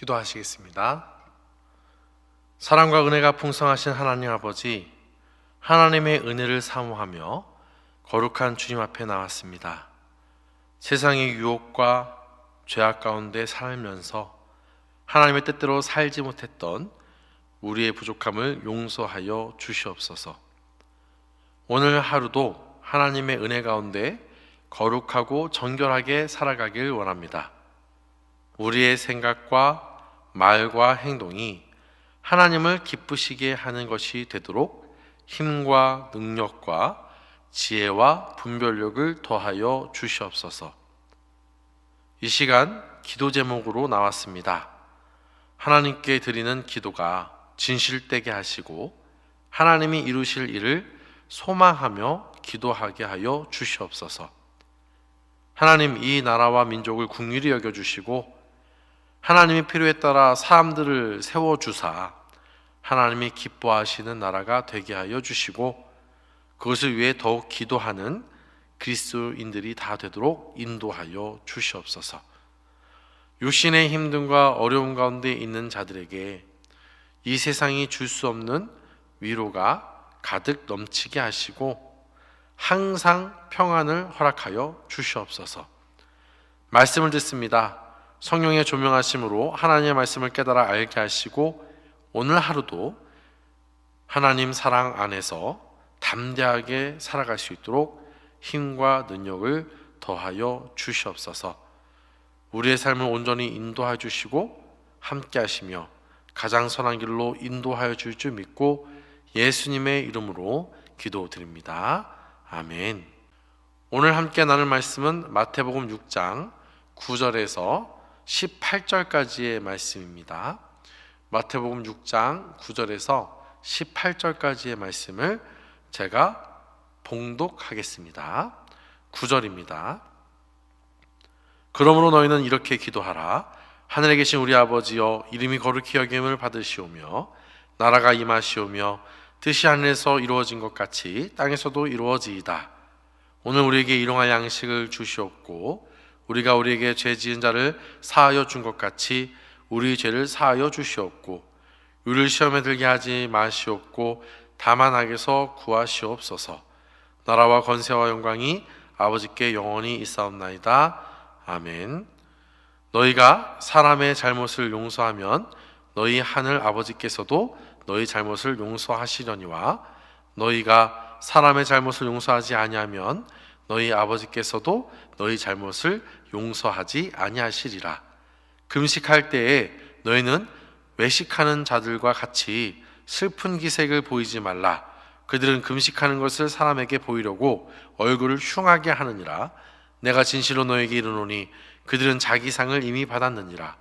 기도하시겠습니다. 사랑과 은혜가 풍성하신 하나님 아버지, 하나님의 은혜를 사모하며 거룩한 주님 앞에 나왔습니다. 세상의 유혹과 죄악 가운데 살면서 하나님의 뜻대로 살지 못했던 우리의 부족함을 용서하여 주시옵소서. 오늘 하루도 하나님의 은혜 가운데 거룩하고 정결하게 살아가길 원합니다. 우리의 생각과 말과 행동이 하나님을 기쁘시게 하는 것이 되도록 힘과 능력과 지혜와 분별력을 더하여 주시옵소서. 이 시간 기도 제목으로 나왔습니다. 하나님께 드리는 기도가 진실되게 하시고 하나님이 이루실 일을 소망하며 기도하게 하여 주시옵소서. 하나님, 이 나라와 민족을 긍휼히 여겨주시고 하나님의 필요에 따라 사람들을 세워주사 하나님이 기뻐하시는 나라가 되게 하여 주시고 그것을 위해 더욱 기도하는 그리스도인들이 다 되도록 인도하여 주시옵소서. 육신의 힘듦과 어려움 가운데 있는 자들에게 이 세상이 줄 수 없는 위로가 가득 넘치게 하시고 항상 평안을 허락하여 주시옵소서. 말씀을 듣습니다. 성령의 조명하심으로 하나님의 말씀을 깨달아 알게 하시고 오늘 하루도 하나님 사랑 안에서 담대하게 살아갈 수 있도록 힘과 능력을 더하여 주시옵소서. 우리의 삶을 온전히 인도하여 주시고 함께 하시며 가장 선한 길로 인도하여 줄 줄 믿고 예수님의 이름으로 기도드립니다. 아멘. 오늘 함께 나눌 말씀은 마태복음 6장 9절에서 18절까지의 말씀입니다. 마태복음 6장 9절에서 18절까지의 말씀을 제가 봉독하겠습니다. 9절입니다. 그러므로 너희는 이렇게 기도하라. 하늘에 계신 우리 아버지여, 이름이 거룩히 여김을 받으시오며 나라가 임하시오며 뜻이 하늘에서 이루어진 것 같이 땅에서도 이루어지이다. 오늘 우리에게 일용할 양식을 주시옵고 우리가 우리에게 죄 지은 자를 사하여 준 것 같이 우리 죄를 사하여 주시옵고 우리를 시험에 들게 하지 마시옵고 다만 악에서 구하시옵소서. 나라와 권세와 영광이 아버지께 영원히 있사옵나이다. 아멘. 너희가 사람의 잘못을 용서하면 너희 하늘 아버지께서도 너희 잘못을 용서하시려니와 너희가 사람의 잘못을 용서하지 아니하면 너희 아버지께서도 너희 잘못을 용서하지 아니하시리라. 금식할 때에 너희는 외식하는 자들과 같이 슬픈 기색을 보이지 말라. 그들은 금식하는 것을 사람에게 보이려고 얼굴을 흉하게 하느니라. 내가 진실로 너에게 이르노니 그들은 자기 상을 이미 받았느니라.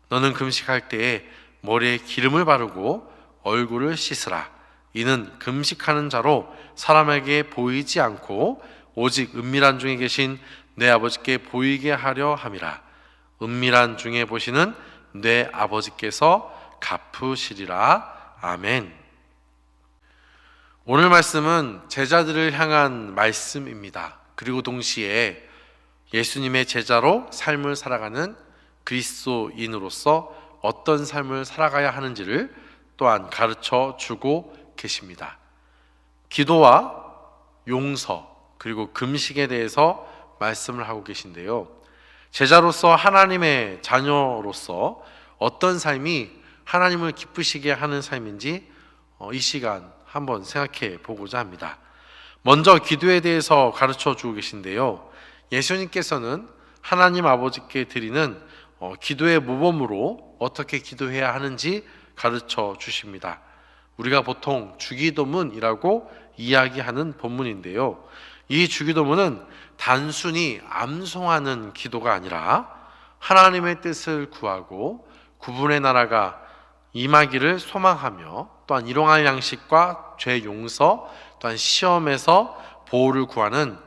너는 금식할 때에 머리에 기름을 바르고 얼굴을 씻으라. 이는 금식하는 자로 사람에게 보이지 않고 오직 은밀한 중에 계신 내 아버지께 보이게 하려 함이라. 은밀한 중에 보시는 내 아버지께서 갚으시리라. 아멘. 오늘 말씀은 제자들을 향한 말씀입니다. 그리고 동시에 예수님의 제자로 삶을 살아가는 그리스도인으로서 어떤 삶을 살아가야 하는지를 또한 가르쳐 주고 계십니다. 기도와 용서 그리고 금식에 대해서 말씀을 하고 계신데요. 제자로서 하나님의 자녀로서 어떤 삶이 하나님을 기쁘시게 하는 삶인지 이 시간 한번 생각해 보고자 합니다. 먼저 기도에 대해서 가르쳐 주고 계신데요. 예수님께서는 하나님 아버지께 드리는 기도의 모범으로 어떻게 기도해야 하는지 가르쳐 주십니다. 우리가 보통 주기도문이라고 이야기하는 본문인데요. 이 주기도문은 단순히 암송하는 기도가 아니라 하나님의 뜻을 구하고 구분의 나라가 임하기를 소망하며 또한 일용할 양식과 죄 용서 또한 시험에서 보호를 구하는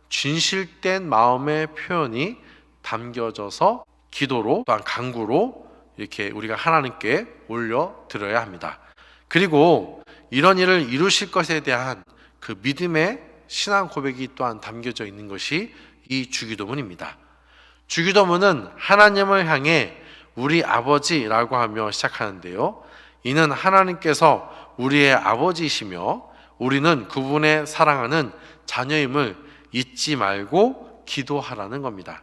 진실된 마음의 표현이 담겨져서 기도로 또한 간구로 이렇게 우리가 하나님께 올려드려야 합니다. 그리고 이런 일을 이루실 것에 대한 그 믿음의 신앙 고백이 또한 담겨져 있는 것이 이 주기도문입니다. 주기도문은 하나님을 향해 우리 아버지라고 하며 시작하는데요. 이는 하나님께서 우리의 아버지이시며 우리는 그분의 사랑하는 자녀임을 잊지 말고 기도하라는 겁니다.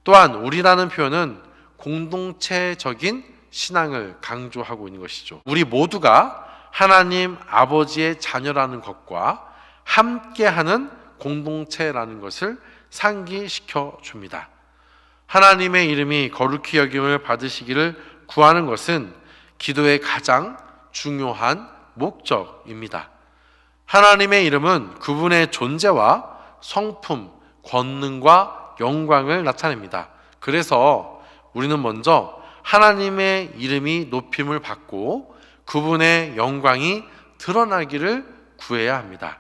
또한 우리라는 표현은 공동체적인 신앙을 강조하고 있는 것이죠. 우리 모두가 하나님 아버지의 자녀라는 것과 함께하는 공동체라는 것을 상기시켜 줍니다. 하나님의 이름이 거룩히 여김을 받으시기를 구하는 것은 기도의 가장 중요한 목적입니다. 하나님의 이름은 그분의 존재와 성품, 권능과 영광을 나타냅니다. 그래서 우리는 먼저 하나님의 이름이 높임을 받고 그분의 영광이 드러나기를 구해야 합니다.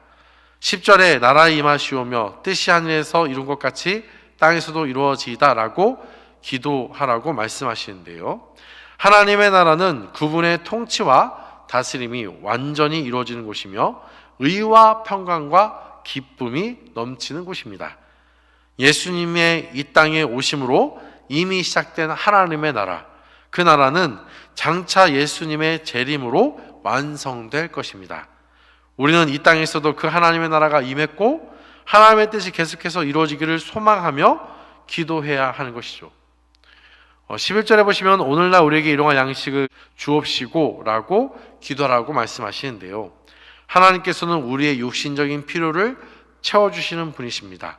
10절에 나라의 임하시오며 뜻이 하늘에서 이룬 것 같이 땅에서도 이루어지이다 라고 기도하라고 말씀하시는데요. 하나님의 나라는 그분의 통치와 다스림이 완전히 이루어지는 곳이며 의와 평강과 기쁨이 넘치는 곳입니다. 예수님의 이 땅에 오심으로 이미 시작된 하나님의 나라, 그 나라는 장차 예수님의 재림으로 완성될 것입니다. 우리는 이 땅에서도 그 하나님의 나라가 임했고 하나님의 뜻이 계속해서 이루어지기를 소망하며 기도해야 하는 것이죠. 11절에 보시면 오늘날 우리에게 일용할 양식을 주옵시고 라고 기도하라고 말씀하시는데요. 하나님께서는 우리의 육신적인 필요를 채워주시는 분이십니다.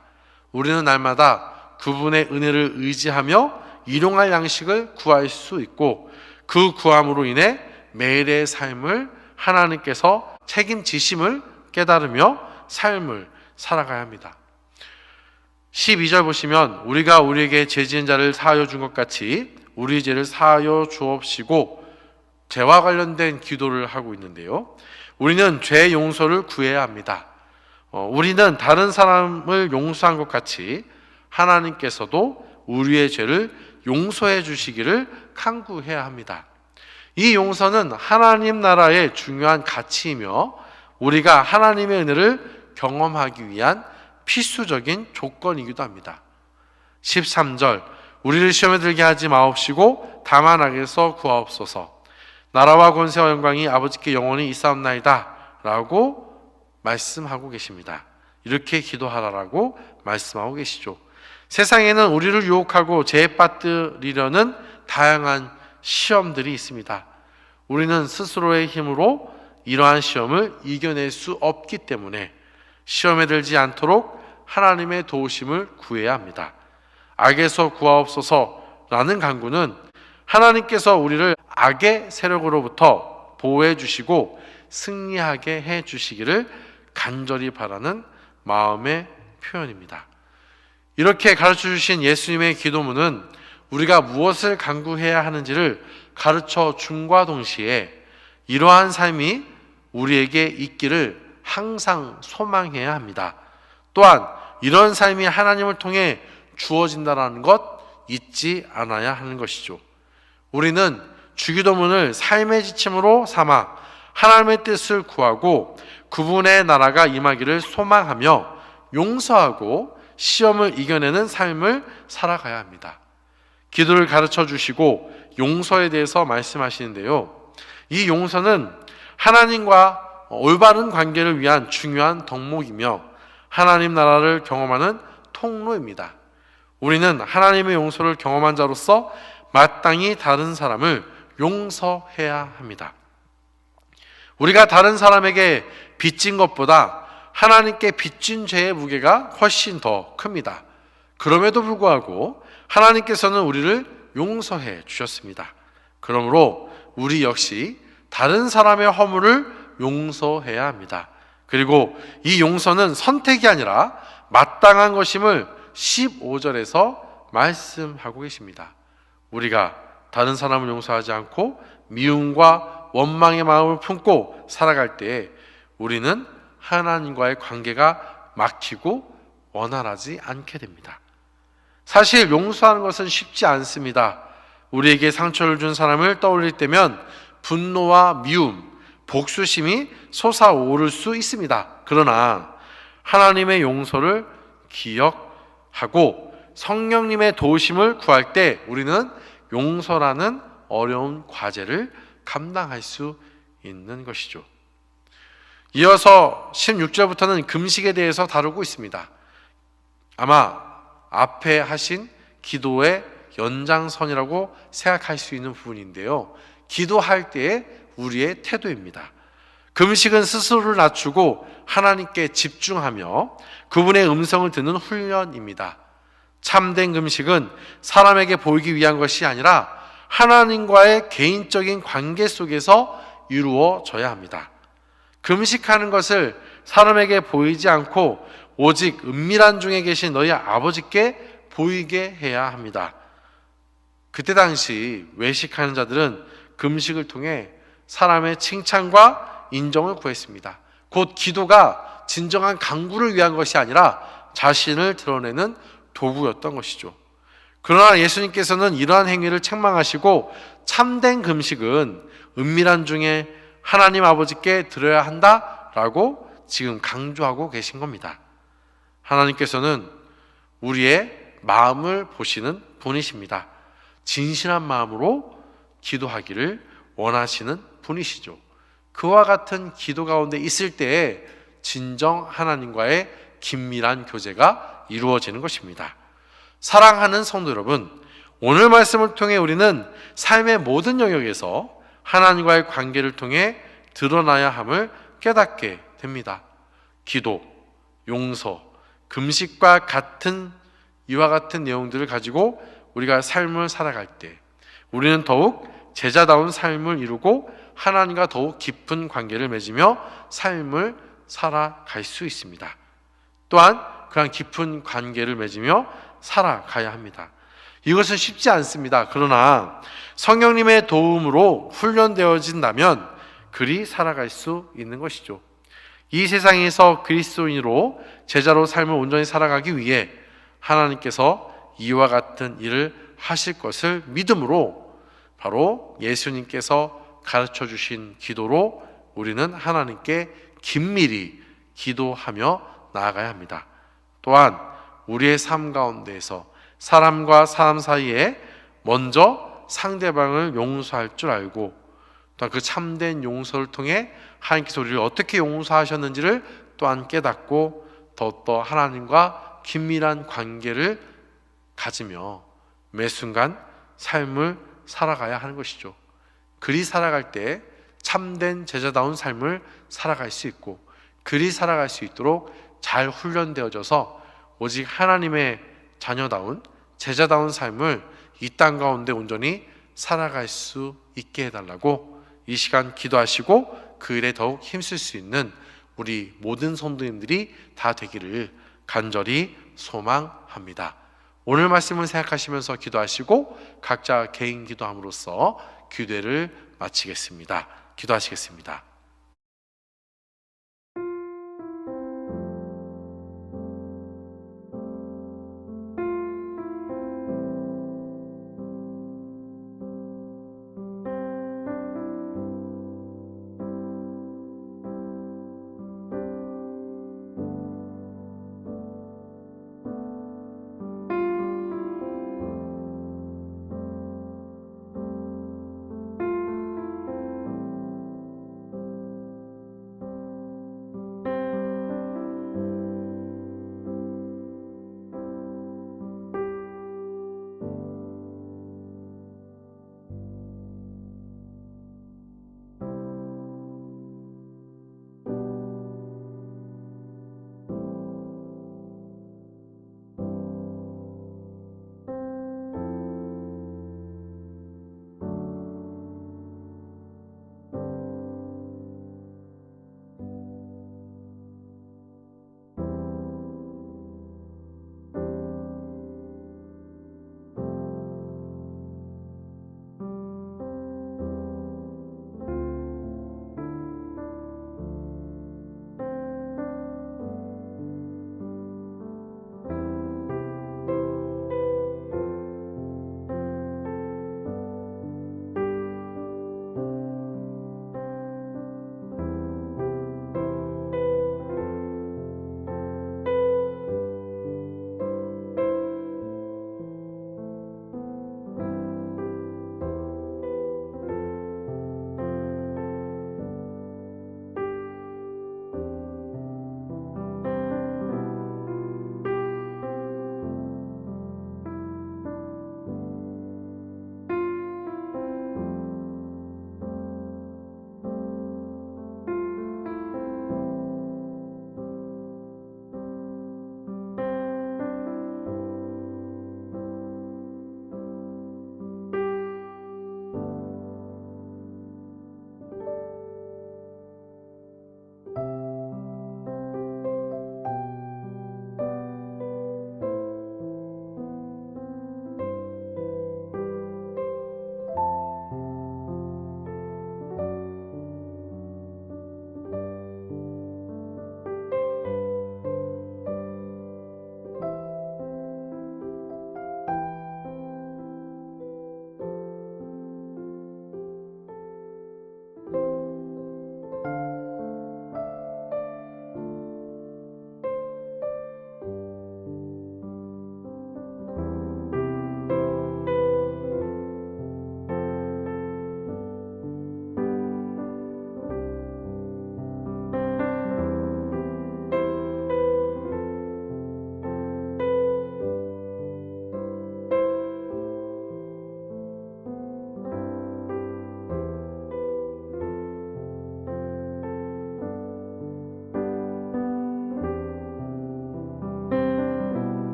우리는 날마다 그분의 은혜를 의지하며 일용할 양식을 구할 수 있고 그 구함으로 인해 매일의 삶을 하나님께서 책임지심을 깨달으며 삶을 살아가야 합니다. 12절 보시면 우리가 우리에게 죄 지은 자를 사하여 준 것 같이 우리 죄를 사하여 주옵시고 죄와 관련된 기도를 하고 있는데요. 우리는 죄 용서를 구해야 합니다. 우리는 다른 사람을 용서한 것 같이 하나님께서도 우리의 죄를 용서해 주시기를 간구해야 합니다. 이 용서는 하나님 나라의 중요한 가치이며 우리가 하나님의 은혜를 경험하기 위한 필수적인 조건이기도 합니다. 13절 우리를 시험에 들게 하지 마옵시고 다만 악에서 구하옵소서. 나라와 권세와 영광이 아버지께 영원히 있사옵나이다 라고 말씀하고 계십니다. 이렇게 기도하라라고 말씀하고 계시죠. 세상에는 우리를 유혹하고 죄에 빠뜨리려는 다양한 시험들이 있습니다. 우리는 스스로의 힘으로 이러한 시험을 이겨낼 수 없기 때문에 시험에 들지 않도록 하나님의 도우심을 구해야 합니다. 악에서 구하옵소서라는 간구는 하나님께서 우리를 악의 세력으로부터 보호해 주시고 승리하게 해 주시기를 간절히 바라는 마음의 표현입니다. 이렇게 가르쳐 주신 예수님의 기도문은 우리가 무엇을 간구해야 하는지를 가르쳐 줌과 동시에 이러한 삶이 우리에게 있기를 항상 소망해야 합니다. 또한 이런 삶이 하나님을 통해 주어진다는 것 잊지 않아야 하는 것이죠. 우리는 주기도문을 삶의 지침으로 삼아 하나님의 뜻을 구하고 그분의 나라가 임하기를 소망하며 용서하고 시험을 이겨내는 삶을 살아가야 합니다. 기도를 가르쳐 주시고 용서에 대해서 말씀하시는데요. 이 용서는 하나님과 올바른 관계를 위한 중요한 덕목이며 하나님 나라를 경험하는 통로입니다. 우리는 하나님의 용서를 경험한 자로서 마땅히 다른 사람을 용서해야 합니다. 우리가 다른 사람에게 빚진 것보다 하나님께 빚진 죄의 무게가 훨씬 더 큽니다. 그럼에도 불구하고 하나님께서는 우리를 용서해 주셨습니다. 그러므로 우리 역시 다른 사람의 허물을 용서해야 합니다. 그리고 이 용서는 선택이 아니라 마땅한 것임을 15절에서 말씀하고 계십니다. 우리가 다른 사람을 용서하지 않고 미움과 원망의 마음을 품고 살아갈 때에 우리는 하나님과의 관계가 막히고 원활하지 않게 됩니다. 사실 용서하는 것은 쉽지 않습니다. 우리에게 상처를 준 사람을 떠올릴 때면 분노와 미움, 복수심이 솟아오를 수 있습니다. 그러나 하나님의 용서를 기억하고 성령님의 도우심을 구할 때 우리는 용서라는 어려운 과제를 감당할 수 있는 것이죠. 이어서 16절부터는 금식에 대해서 다루고 있습니다. 아마 앞에 하신 기도의 연장선이라고 생각할 수 있는 부분인데요. 기도할 때의 우리의 태도입니다. 금식은 스스로를 낮추고 하나님께 집중하며 그분의 음성을 듣는 훈련입니다. 참된 금식은 사람에게 보이기 위한 것이 아니라 하나님과의 개인적인 관계 속에서 이루어져야 합니다. 금식하는 것을 사람에게 보이지 않고 오직 은밀한 중에 계신 너희 아버지께 보이게 해야 합니다. 그때 당시 외식하는 자들은 금식을 통해 사람의 칭찬과 인정을 구했습니다. 곧 기도가 진정한 강구를 위한 것이 아니라 자신을 드러내는 도구였던 것이죠. 그러나 예수님께서는 이러한 행위를 책망하시고 참된 금식은 은밀한 중에 하나님 아버지께 드려야 한다라고 지금 강조하고 계신 겁니다. 하나님께서는 우리의 마음을 보시는 분이십니다. 진실한 마음으로 기도하기를 원하시는 분이시죠. 그와 같은 기도 가운데 있을 때에 진정 하나님과의 긴밀한 교제가 이루어지는 것입니다. 사랑하는 성도 여러분, 오늘 말씀을 통해 우리는 삶의 모든 영역에서 하나님과의 관계를 통해 드러나야 함을 깨닫게 됩니다. 기도, 용서, 금식과 같은 이와 같은 내용들을 가지고 우리가 삶을 살아갈 때 우리는 더욱 제자다운 삶을 이루고 하나님과 더욱 깊은 관계를 맺으며 삶을 살아갈 수 있습니다. 또한 그런 깊은 관계를 맺으며 살아가야 합니다. 이것은 쉽지 않습니다. 그러나 성령님의 도움으로 훈련되어진다면 그리 살아갈 수 있는 것이죠. 이 세상에서 그리스도인으로 제자로 삶을 온전히 살아가기 위해 하나님께서 이와 같은 일을 하실 것을 믿음으로 바로 예수님께서 가르쳐 주신 기도로 우리는 하나님께 긴밀히 기도하며 나아가야 합니다. 또한 우리의 삶 가운데에서 사람과 사람 사이에 먼저 상대방을 용서할 줄 알고 또한 그 참된 용서를 통해 하나님께서 우리를 어떻게 용서하셨는지를 또한 깨닫고 더욱더 하나님과 긴밀한 관계를 가지며 매 순간 삶을 살아가야 하는 것이죠. 그리 살아갈 때 참된 제자다운 삶을 살아갈 수 있고 그리 살아갈 수 있도록 잘 훈련되어져서 오직 하나님의 자녀다운 제자다운 삶을 이 땅 가운데 온전히 살아갈 수 있게 해달라고 이 시간 기도하시고 그 일에 더욱 힘쓸 수 있는 우리 모든 성도님들이 다 되기를 간절히 소망합니다. 오늘 말씀을 생각하시면서 기도하시고 각자 개인 기도함으로써 기도를 마치겠습니다. 기도하시겠습니다.